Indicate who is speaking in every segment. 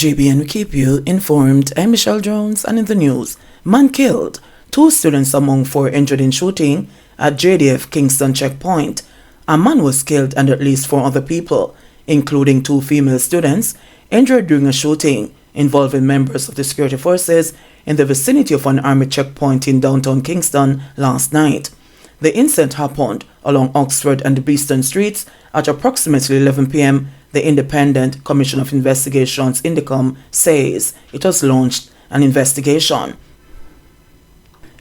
Speaker 1: JBNN will keep you informed. I'm Michelle Jones, and in the news, man killed, 2 students among 4 injured in shooting at JDF Kingston checkpoint. A man was killed and at least 4 other people, including 2 female students, injured during a shooting involving members of the security forces in the vicinity of an army checkpoint in downtown Kingston last night. The incident happened along Oxford and Beeston streets at approximately 11 p.m. The Independent Commission of Investigations, INDECOM, says it has launched an investigation.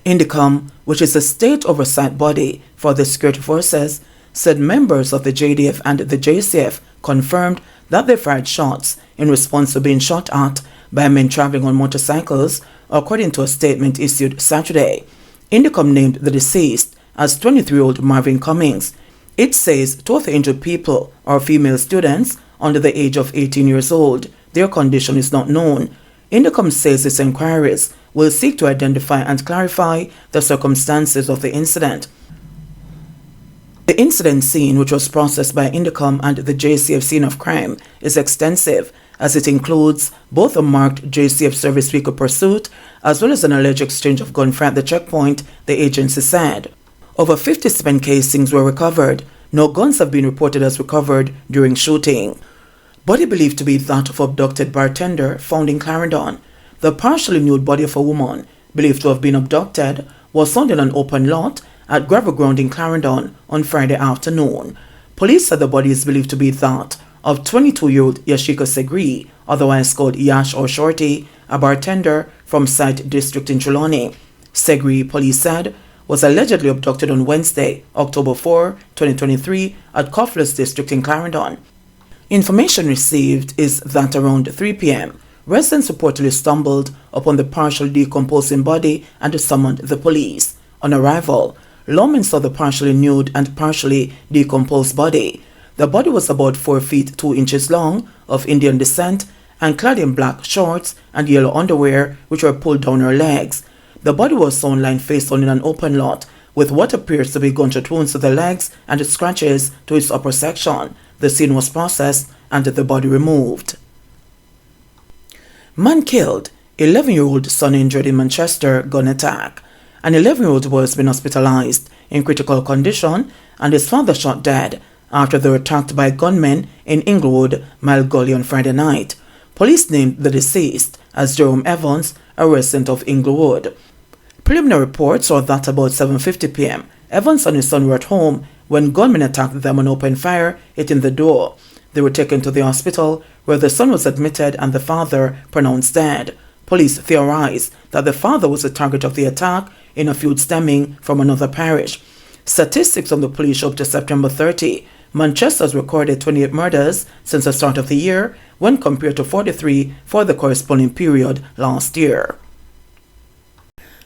Speaker 1: INDECOM, which is a state oversight body for the security forces, said members of the JDF and the JCF confirmed that they fired shots in response to being shot at by men traveling on motorcycles, according to a statement issued Saturday. INDECOM named the deceased as 23-year-old Marvin Cummings. It says 2 of the injured people are female students under the age of 18 years old. Their condition is not known. INDECOM says its inquiries will seek to identify and clarify the circumstances of the incident. The incident scene, which was processed by INDECOM and the JCF scene of crime, is extensive, as it includes both a marked JCF service vehicle pursuit as well as an alleged exchange of gunfire at the checkpoint, the agency said. Over 50 spent casings were recovered. No guns have been reported as recovered during shooting. Body believed to be that of abducted bartender found in Clarendon. The partially nude body of a woman, believed to have been abducted, was found in an open lot at gravel ground in Clarendon on Friday afternoon. Police said the body is believed to be that of 22-year-old Yashika Segri, otherwise called Yash or Shorty, a bartender from Site District in Trelawney. Segri, police said, was allegedly abducted on Wednesday, October 4, 2023, at Coughless District in Clarendon. Information received is that around 3 p.m., residents reportedly stumbled upon the partially decomposing body and summoned the police. On arrival, lawmen saw the partially nude and partially decomposed body. The body was about 4 feet 2 inches long, of Indian descent, and clad in black shorts and yellow underwear, which were pulled down her legs. The body was found lying face on in an open lot, with what appears to be gunshot wounds to the legs and scratches to its upper section. The scene was processed and the body removed. Man killed, 11-year-old son injured in Manchester gun attack. An 11-year-old boy has been hospitalized in critical condition and his father shot dead after they were attacked by gunmen in Inglewood, Mile Gully on Friday night. Police named the deceased as Jerome Evans, a resident of Inglewood. Preliminary reports are that about 7:50 p.m., Evans and his son were at home when gunmen attacked them and opened fire, hitting the door. They were taken to the hospital, where the son was admitted and the father pronounced dead. Police theorize that the father was the target of the attack in a feud stemming from another parish. Statistics from the police show up to September 30. Manchester has recorded 28 murders since the start of the year, when compared to 43 for the corresponding period last year.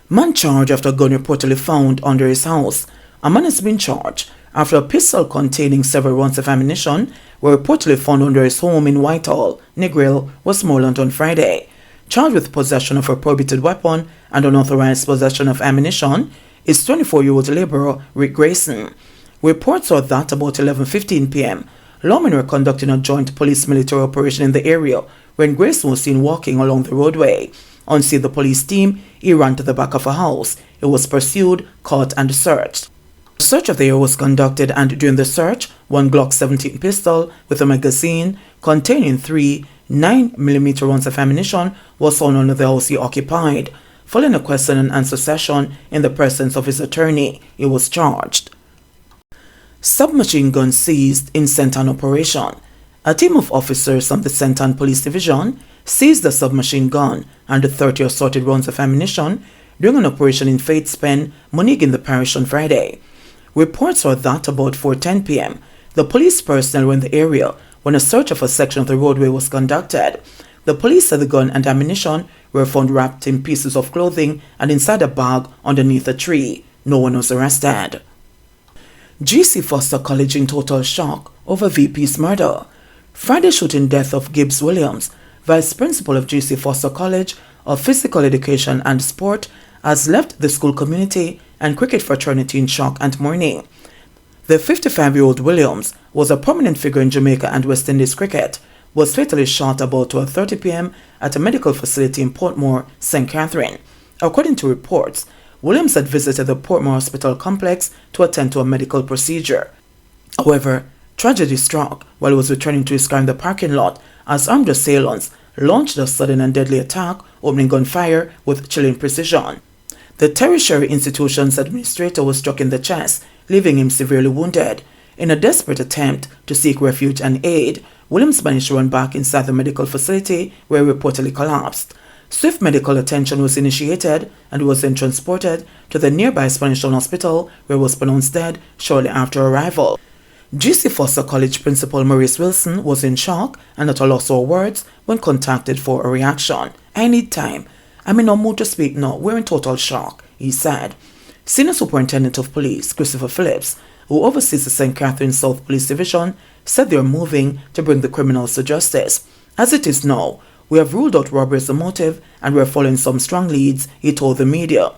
Speaker 1: Man charged after a gun reportedly found under his house. A man has been charged after a pistol containing several rounds of ammunition were reportedly found under his home in Whitehall, Negril, Westmoreland on Friday. Charged with possession of a prohibited weapon and unauthorized possession of ammunition is 24-year-old laborer Rick Grayson. Reports are that about 11:15 p.m., lawmen were conducting a joint police-military operation in the area when Grayson was seen walking along the roadway. On seeing the police team, he ran to the back of a house. He was pursued, caught, and searched. A search of the area was conducted, and during the search, one Glock 17 pistol with a magazine containing 3 9mm rounds of ammunition was found under the house he occupied. Following a question and answer session in the presence of his attorney, he was charged. Submachine gun seized in Senton operation. A team of officers from the Senton Police Division seized the submachine gun and the 30 assorted rounds of ammunition during an operation in Fatespen, Monaghan, the parish on Friday. Reports are that about 4:10 p.m., the police personnel were in the area when a search of a section of the roadway was conducted. The police said the gun and ammunition were found wrapped in pieces of clothing and inside a bag underneath a tree. No one was arrested. GC Foster College in total shock over VP's murder. Friday shooting death of Gibbs Williams, Vice Principal of GC Foster College of Physical Education and Sport, has left the school community and cricket fraternity in shock and mourning. The 55-year-old Williams was a prominent figure in Jamaica and West Indies cricket, was fatally shot about 12:30 p.m. at a medical facility in Portmore, St. Catherine. According to reports, Williams had visited the Portmore Hospital complex to attend to a medical procedure. However, tragedy struck while he was returning to his car in the parking lot as armed assailants launched a sudden and deadly attack, opening gunfire with chilling precision. The tertiary institution's administrator was struck in the chest, leaving him severely wounded. In a desperate attempt to seek refuge and aid, Williams managed to run back inside the medical facility where he reportedly collapsed. Swift medical attention was initiated and he was then transported to the nearby Spanish Town Hospital where he was pronounced dead shortly after arrival. GC Foster College Principal Maurice Wilson was in shock and at a loss for words when contacted for a reaction. "I need time. I'm in no mood to speak now. We're in total shock," he said. Senior Superintendent of Police Christopher Phillips, who oversees the St. Catherine South Police Division, said they are moving to bring the criminals to justice. "As it is now, we have ruled out robbery as the motive and we are following some strong leads," he told the media.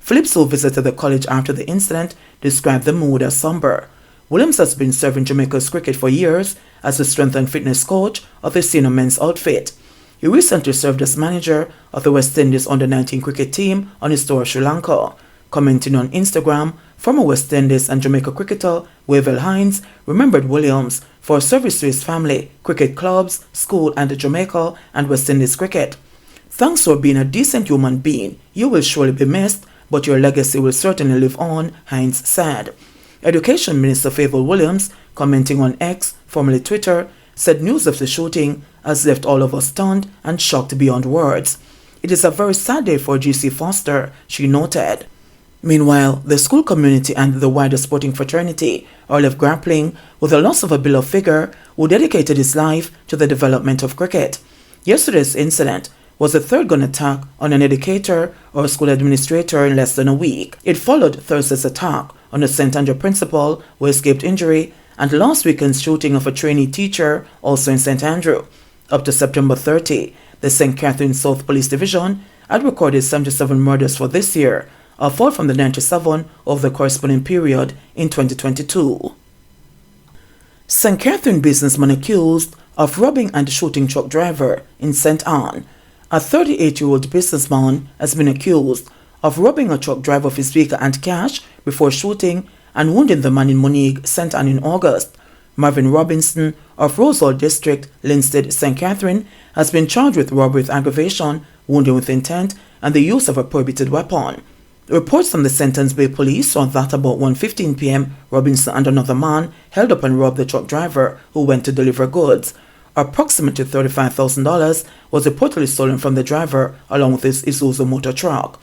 Speaker 1: Phillips, who visited the college after the incident, described the mood as somber. Williams has been serving Jamaica's cricket for years as the strength and fitness coach of the senior men's outfit. He recently served as manager of the West Indies under-19 cricket team on his tour of Sri Lanka. Commenting on Instagram, former West Indies and Jamaica cricketer Wavell Hines remembered Williams for service to his family, cricket clubs, school and Jamaica and West Indies cricket. "Thanks for being a decent human being. You will surely be missed, but your legacy will certainly live on," Hines said. Education Minister Favour Williams, commenting on X, formerly Twitter, said news of the shooting has left all of us stunned and shocked beyond words. "It is a very sad day for GC Foster," she noted. Meanwhile, the school community and the wider sporting fraternity are left grappling with the loss of a beloved figure who dedicated his life to the development of cricket. Yesterday's incident was the third gun attack on an educator or school administrator in less than a week. It followed Thursday's attack on a St. Andrew principal who escaped injury and last weekend's shooting of a trainee teacher also in St. Andrew. Up to September 30, the St. Catherine South Police Division had recorded 77 murders for this year, a fall from the 97 of the corresponding period in 2022. St. Catherine businessman accused of robbing and shooting truck driver in St. Ann. A 38-year-old businessman has been accused of robbing a truck driver of his vehicle and cash before shooting and wounding the man in Monique, St. Ann in August. Marvin Robinson of Rosal District, Linstead, St. Catherine, has been charged with robbery with aggravation, wounding with intent, and the use of a prohibited weapon. Reports from the Sentence Bay police saw that about 1:15 p.m., Robinson and another man held up and robbed the truck driver who went to deliver goods. Approximately $35,000 was reportedly stolen from the driver along with his Isuzu motor truck.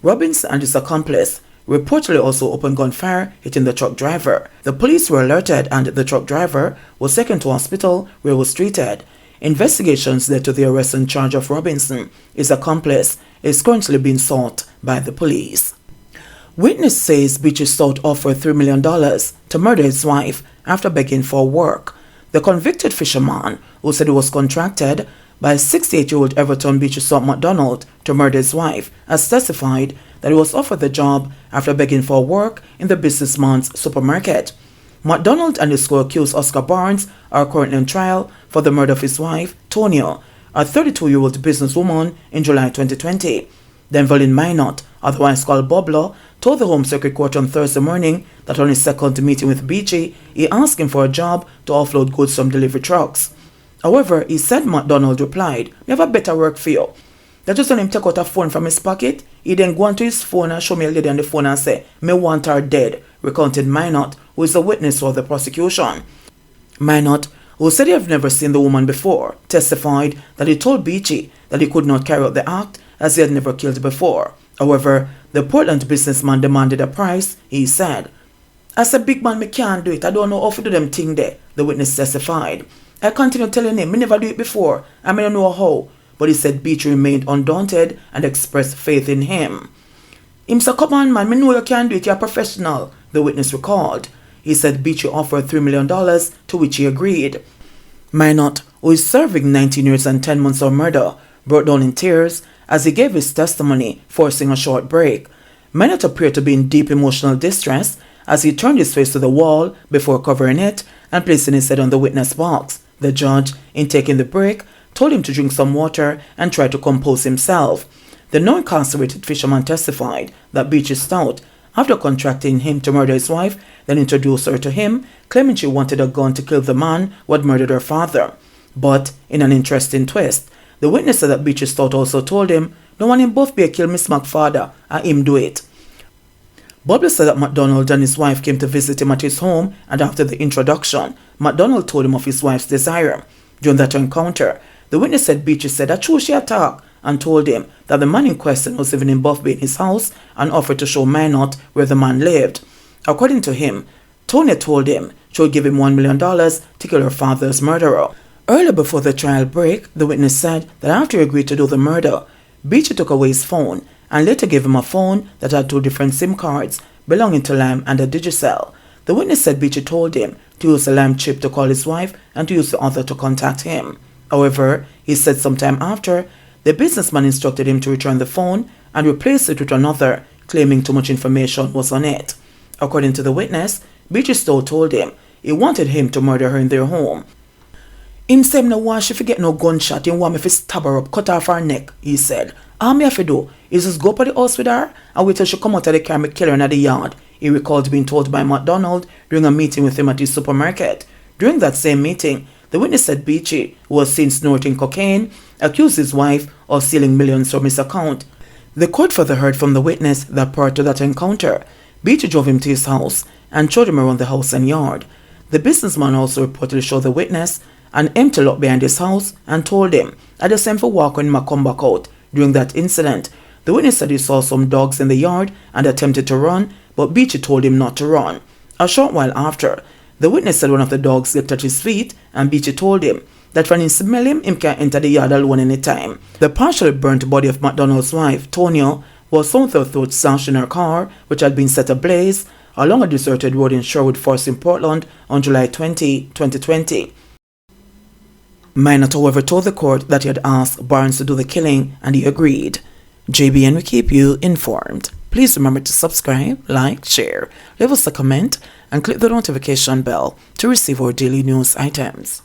Speaker 1: Robinson and his accomplice reportedly also opened gunfire, hitting the truck driver. The police were alerted and the truck driver was taken to hospital where he was treated. Investigations led to the arrest and charge of Robinson. His accomplice is currently being sought by the police. Witness says Beachy South offered $3 million to murder his wife after begging for work. The convicted fisherman, who said he was contracted by 68-year-old Everton Beachy South McDonald to murder his wife, has testified that he was offered the job after begging for work in the businessman's supermarket. McDonald and his co-accused Oscar Barnes are currently on trial for the murder of his wife, Tonya, a 32-year-old businesswoman, in July 2020. Denverlin Minot, otherwise called Boblo, told the Home Circuit Court on Thursday morning that on his second meeting with Beachy, he asked him for a job to offload goods from delivery trucks. However, he said McDonald replied, "Me have a better work for you." That just when him take out a phone from his pocket, he then go onto his phone and show me a lady on the phone and say, "Me want her dead," recounted Minot, who is a witness for the prosecution. Minot, who said he had never seen the woman before, testified that he told Beachy that he could not carry out the act as he had never killed before. However, the Portland businessman demanded a price. He said, "As a big man, me can't do it. I don't know how to do them thing there," the witness testified. "I continue telling him, me never do it before, I don't know how." But he said Beachy remained undaunted and expressed faith in him. Him said, "Come on man, me know you can do it, you're a professional," the witness recalled. He said Beachy offered $3 million, to which he agreed. Minot, who is serving 19 years and 10 months of murder, broke down in tears as he gave his testimony, forcing a short break. Minot appeared to be in deep emotional distress as he turned his face to the wall before covering it and placing his head on the witness box. The judge, in taking the break, told him to drink some water and try to compose himself. The now incarcerated fisherman testified that Beachy Stout, after contracting him to murder his wife, then introduced her to him, claiming she wanted a gun to kill the man who had murdered her father. But, in an interesting twist, the witness said that Beachy Stout also told him, "No one in both be kill Miss McFadder, and him do it." Bobby said that McDonald and his wife came to visit him at his home, and after the introduction, McDonald told him of his wife's desire. During that encounter, the witness said Beachy said that true she attacked and told him that the man in question was living in Buffby in his house and offered to show Minot where the man lived. According to him, Tonya told him she would give him $1 million to kill her father's murderer. Earlier before the trial break, the witness said that after he agreed to do the murder, Beachy took away his phone and later gave him a phone that had 2 different SIM cards belonging to Lamb and a Digicel. The witness said Beachy told him to use the Lamb chip to call his wife and to use the other to contact him. However, he said sometime after, the businessman instructed him to return the phone and replace it with another, claiming too much information was on it. According to the witness, Beachy Stout told him he wanted him to murder her in their home. Him said him no want she forget no gunshot, him want me to stab her up, cut off her neck, he said. All me have to do is just go up to the house with her and wait till she come out of the car and kill her in the yard, he recalled being told by McDonald during a meeting with him at his supermarket. During that same meeting, the witness said Beachy, who was seen snorting cocaine, accused his wife of stealing millions from his account. The court further heard from the witness that prior to that encounter, Beachy drove him to his house and showed him around the house and yard. The businessman also reportedly showed the witness an empty lot behind his house and told him that the same for walk when he come back out. During that incident, the witness said he saw some dogs in the yard and attempted to run, but Beachy told him not to run. A short while after, the witness said one of the dogs slipped at his feet and Beachy told him that when he smell him can enter the yard alone any time. The partially burnt body of McDonald's wife, Tonya, was found with her throat slashed in her car, which had been set ablaze, along a deserted road in Sherwood Forest in Portland on July 20, 2020. Minot, however, told the court that he had asked Barnes to do the killing and he agreed. JBN will keep you informed. Please remember to subscribe, like, share, leave us a comment, and click the notification bell to receive our daily news items.